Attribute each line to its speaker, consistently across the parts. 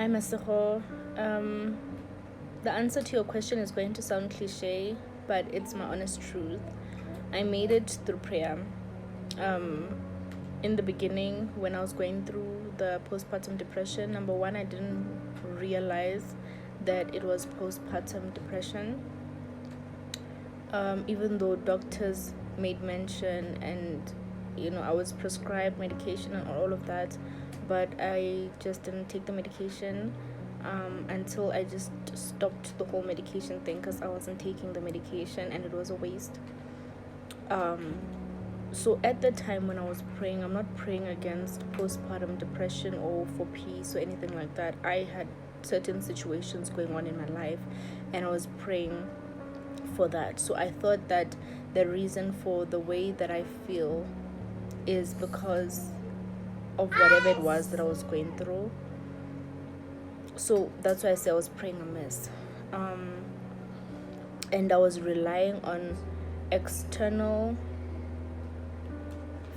Speaker 1: Hi, Masako. The answer to your question is going to sound cliche, but it's my honest truth. I made it through prayer. Um, in the beginning, when I was going through the postpartum depression, number one, I didn't realize that it was postpartum depression. Even though doctors made mention and I was prescribed medication and all of that, but I just didn't take the medication until I just stopped the whole medication thing because I wasn't taking the medication and it was a waste. So at the time when I was praying, I'm not praying against postpartum depression or for peace or anything like that. I had certain situations going on in my life and I was praying for that. So I thought that the reason for the way that I feel is because of whatever it was that I was going through. So that's why I say I was praying amiss. And I was relying on external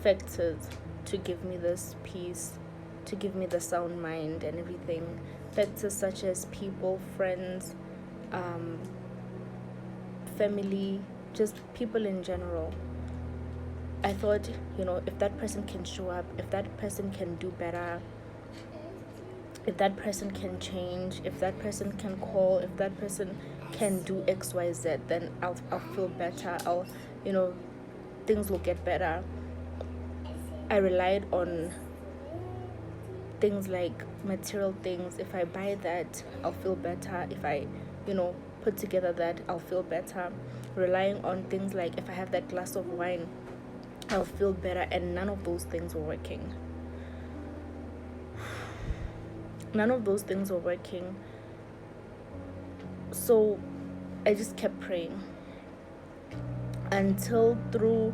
Speaker 1: factors to give me this peace, to give me the sound mind and everything. Factors such as people, friends, family, just people in general. I thought, if that person can show up, if that person can do better, if that person can change, if that person can call, if that person can do XYZ, then I'll feel better. Things will get better. I relied on things like material things. If I buy that, I'll feel better. If I, put together that, I'll feel better. Relying on things like if I have that glass of wine, I'll feel better. And none of those things were working. None of those things were working. So I just kept praying until through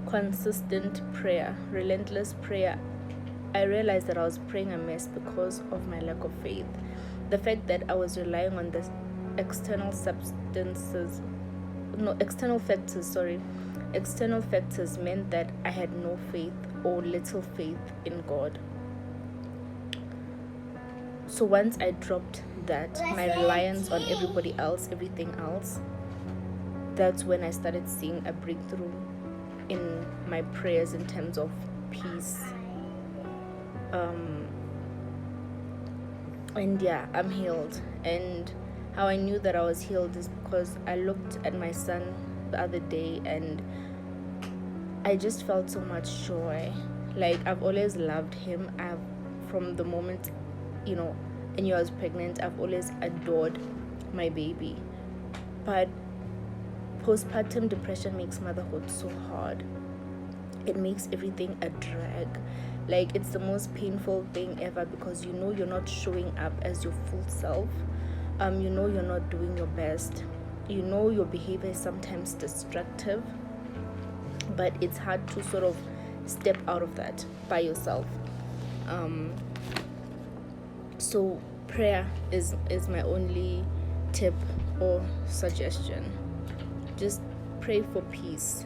Speaker 1: consistent prayer, relentless prayer, I realized that I was praying amiss because of my lack of faith. The fact that I was relying on the external factors meant that I had no faith or little faith in God. So once I dropped that, my reliance on everybody else, everything else, that's when I started seeing a breakthrough in my prayers in terms of peace. And yeah, I'm healed. And how I knew that I was healed is because I looked at my son the other day and I just felt so much joy. Like, I've always loved him. From the moment, I knew I was pregnant, I've always adored my baby. But postpartum depression makes motherhood so hard. It makes everything a drag. Like, it's the most painful thing ever because you're not showing up as your full self. You're not doing your best. Your behavior is sometimes destructive, but it's hard to sort of step out of that by yourself. So prayer is my only tip or suggestion. Just pray for peace.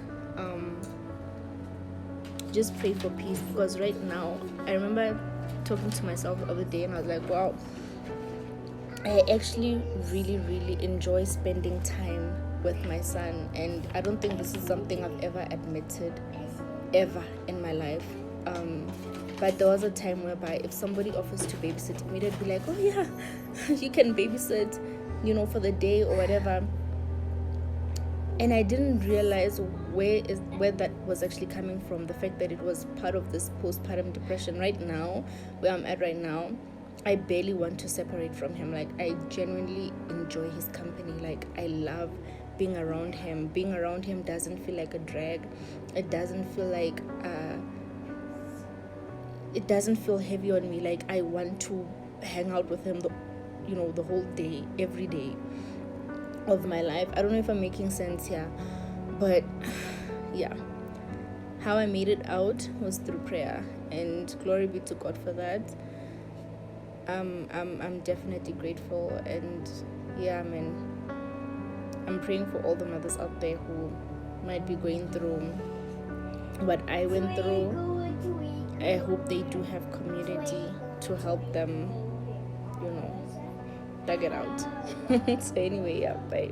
Speaker 1: Just pray for peace, because right now, I remember talking to myself the other day and I was like, wow, I actually really, really enjoy spending time with my son, and I don't think this is something I've ever admitted ever in my life. But there was a time whereby if somebody offers to babysit me, they'd be like, oh yeah, you can babysit, for the day or whatever. And I didn't realize where that was actually coming from. The fact that it was part of this postpartum depression. Right now, where I'm at right now, I barely want to separate from him. Like, I genuinely enjoy his company. Like, I love being around him. Being around him doesn't feel like a drag. It doesn't feel like it doesn't feel heavy on me. Like, I want to hang out with him the whole day, every day of my life. I don't know if I'm making sense here, but yeah, how I made it out was through prayer, and glory be to God for that. I'm definitely grateful, and yeah, man, I'm praying for all the mothers out there who might be going through what I went through. I hope they do have community to help them you know, dug it out. So anyway, yeah, bye.